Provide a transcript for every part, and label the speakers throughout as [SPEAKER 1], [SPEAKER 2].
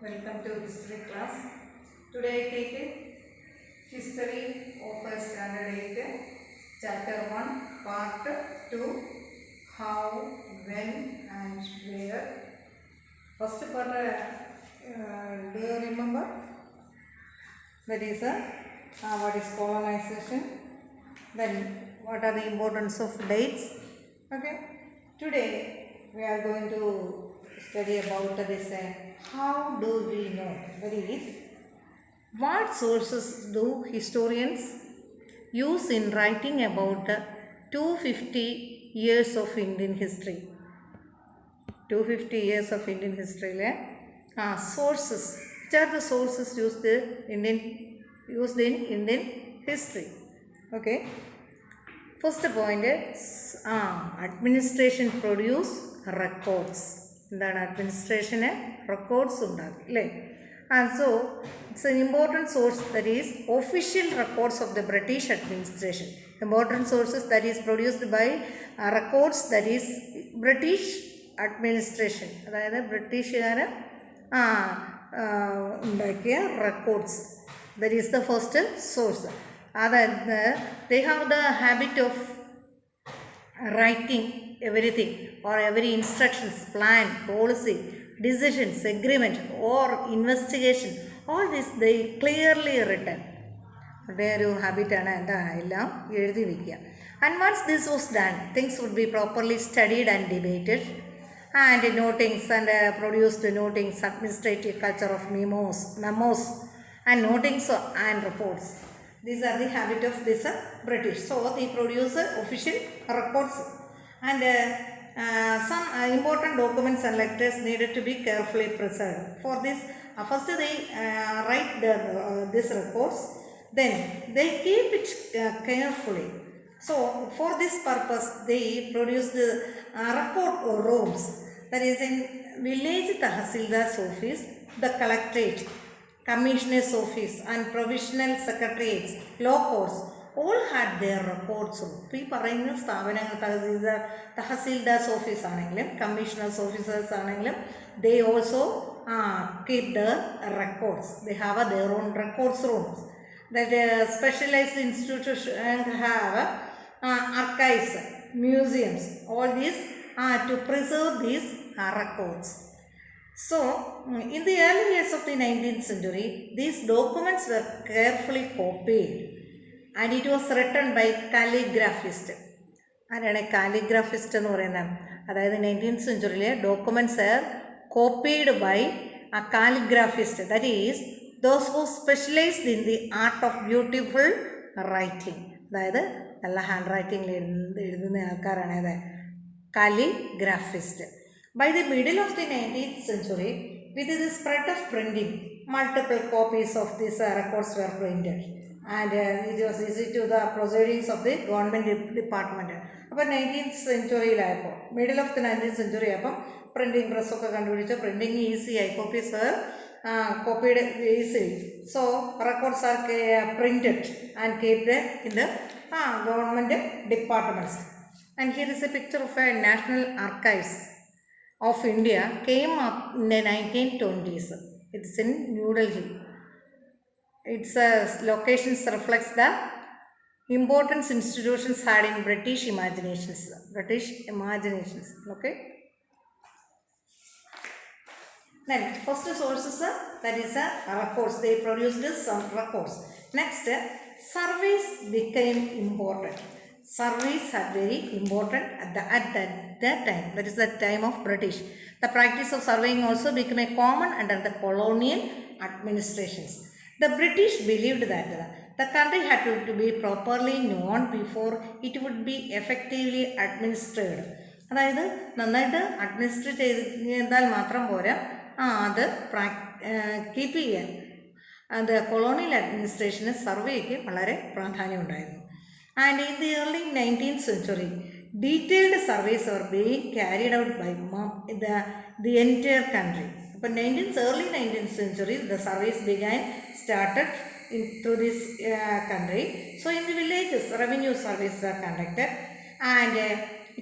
[SPEAKER 1] Welcome to history class. Today I take history of standard 8, chapter 1, part 2, how, when and where. First part, do you remember? That is what is colonization. Then what are the importance of dates? Okay. Today we are going to study about this how do we know, that is what sources do historians use in writing about 250 years of Indian history. 250 years of Indian history. Sources. Which are the sources used in Indian history? Okay. First point is administration produce records. എന്താണ് അഡ്മിനിസ്ട്രേഷന് records ഉണ്ടാകും അല്ലേ? So it's an important source, that is official records of the British administration. Important sources that is produced by records, that is British administration, അതായത് ബ്രിട്ടീഷുകാർ ഉണ്ടാക്കിയ records. that is the first source. അതായത് they have the habit of writing everything or every instructions, plan, policy, decisions, agreement or investigation, all this they clearly written. Their habit ആണ് എന്താണ് എല്ലാം എഴുതി വയ്ക്കുക. And once this was done, things would be properly studied and debated, and notings and produced notings, administrative culture of memos and notings and reports. These are the habit of this British. So they produce official records, and some important documents and letters needed to be carefully preserved. For this, first they write these records, then they keep it carefully. So for this purpose, they produced record rooms, that is in village Tahsildar's office, the collectorate, commissioner's office and provisional secretariats, law courts, all had their records room. ഈ പറയുന്ന സ്ഥാപനങ്ങൾ തഹസീൽദാർസ് office ആണെങ്കിലും commissioners officers ആണെങ്കിലും they also keep the records. They have their own records rooms. That specialized institutions have archives, museums, all these to preserve these records. So, in the early years of the 19th century, these documents were carefully copied, and it was written by calligraphist. ആരാണ് കാലിഗ്രാഫിസ്റ്റ് എന്ന് പറയുന്നത്? അതായത് 19th സെഞ്ചുറിയിലെ documents are copied by a calligraphist, that is those who specialized in the art of beautiful writing. അതായത് നല്ല hand റൈറ്റിംഗിൽ എഴുതുന്ന ആൾക്കാരാണ് ഇത് calligraphist. By the middle of the 19th century, with the spread of printing, multiple copies of these records were printed, and it was easy to the proceedings of the government department. അപ്പോൾ 19th സെഞ്ചുറിയിലായപ്പോൾ, middle of the 19th century ആയപ്പോൾ printing പ്രസ്സൊക്കെ കണ്ടുപിടിച്ച് പ്രിൻറ്റിങ് ഈസിയായി, copies were copied easily. So records are printed and kept in the government departments. And here is a picture of a National Archives of India, came up in the 1920s. It's in New Delhi. Its locations reflects the importance institutions had in British imaginations. Okay. Then first sources, that is records. They produced some records. Next, surveys became important. Surveys are very important at that time. That is the time of British. The practice of surveying also became a common under the colonial administrations. The British believed that the country had to be properly known before it would be effectively administered. അതായത് നന്നായിട്ട് administrate ചെയ്താൽ മാത്രം പോരാ, അത് keep ചെയ്യാൻ അത് colonial അഡ്മിനിസ്ട്രേഷന് സർവേക്ക് വളരെ പ്രാധാന്യം ഉണ്ടായിരുന്നു. And in the early 19th century, detailed surveys were being carried out by the entire country. But early 19th century, the surveys started through this country. So in the villages, revenue surveys were conducted, and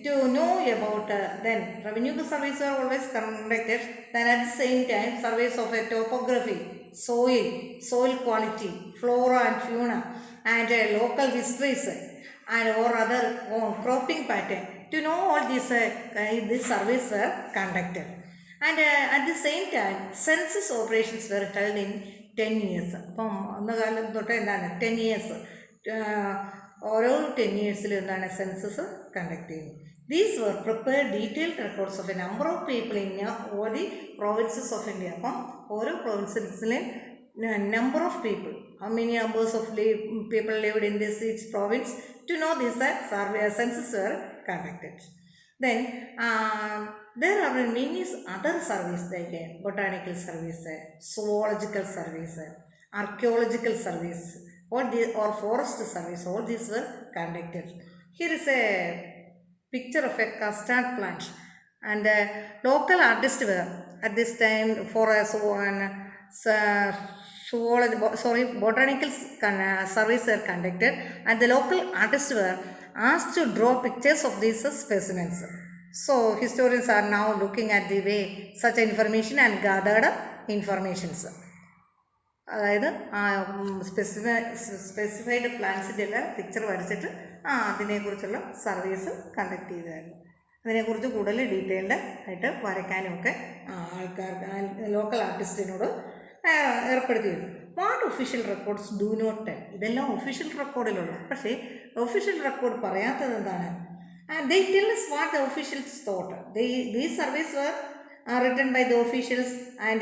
[SPEAKER 1] to know about then revenue surveys are always conducted. Then at the same time surveys of a topography, soil quality, flora and fauna, and local histories and or other cropping pattern. To know all these surveys were conducted. And at the same time, census operations were held in 10 years. അപ്പം അന്ന് കാലം തൊട്ട് എന്താണ് 10 years ഓരോ 10 yearsൽ എന്താണ് census conduct ചെയ്യുന്നത്. These were prepared detailed records of a number of people in all the provinces of India. അപ്പം ഓരോ provincesലെ number of people, how many numbers of people lived in this each province, to know this census were conducted. Then there are many other surveys like botanical surveys, zoological surveys, archaeological surveys, or forest surveys. All these were conducted. Here is a picture of a custard plant, and local artists were at this time for a botanical surveys were conducted, and the local artists were asked to draw pictures of these specimens. So historians are now looking at the way such information and gathered informations. അതായത് specified പ്ലാന്റ്സിൻ്റെ എല്ലാം picture വരച്ചിട്ട് അതിനെക്കുറിച്ചുള്ള service conduct ചെയ്തായിരുന്നു. അതിനെക്കുറിച്ച് കൂടുതൽ detailed ആയിട്ട് വരയ്ക്കാനുമൊക്കെ local ആർട്ടിസ്റ്റിനോട് ഏർപ്പെടുത്തിയിരുന്നു. What official records do not tell. ഇതെല്ലാം ഒഫീഷ്യൽ റെക്കോർഡിലുള്ള, പക്ഷേ ഒഫീഷ്യൽ റെക്കോർഡ് പറയാത്തത് എന്താണ്? They tell us what the officials thought. These surveys were written by the officials, and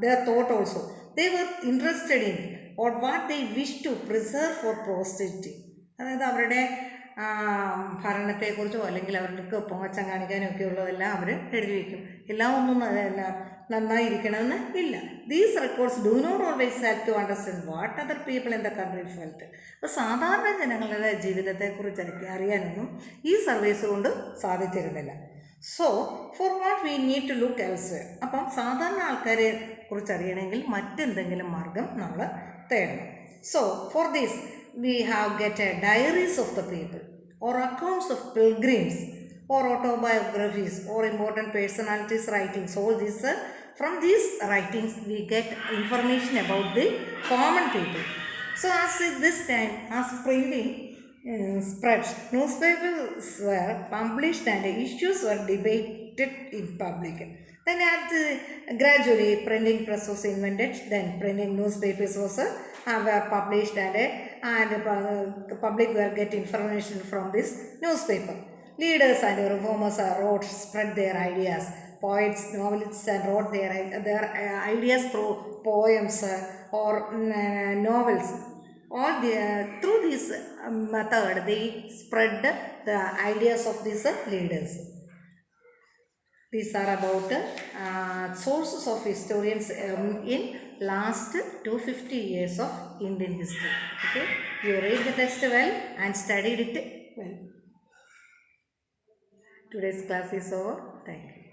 [SPEAKER 1] their thought also. They were interested in or what they wish to preserve for posterity. അതായത് അവരുടെ ഭരണത്തെക്കുറിച്ചോ അല്ലെങ്കിൽ അവർക്ക് പൊങ്ങച്ചം കാണിക്കാനൊക്കെ ഉള്ളതെല്ലാം അവർ എഴുതി വയ്ക്കും. എല്ലാം ഒന്നും നന്നായിരിക്കണമെന്ന് ഇല്ല. These records do not always help to understand what other people in the country felt. അപ്പോൾ സാധാരണ ജനങ്ങളുടെ ജീവിതത്തെക്കുറിച്ച് അറിയാനൊന്നും ഈ സർവീസ് കൊണ്ട് സാധിച്ചിരുന്നില്ല. So for what we need to look elsewhere. അപ്പം സാധാരണ ആൾക്കാരെ കുറിച്ച് അറിയണമെങ്കിൽ മറ്റെന്തെങ്കിലും മാർഗം നമ്മൾ തേടണം. So for this we have get diaries of the people, or accounts of pilgrims, or autobiographies, or important personalities writings. All these from these writings we get information about the common people. So as this time, as printing spread, newspapers were published and issues were debated in public. Then gradually printing press was invented. Then printing newspapers was published, and public will get information from this newspaper. Leaders and reformers wrote, spread their ideas. Poets, novelists wrote their ideas through poems or novels. All through this method, they spread the ideas of these leaders. These are about sources of historians in last 250 years of Indian history. Okay, you read the text well and studied it well. Today's class is over. Thank you.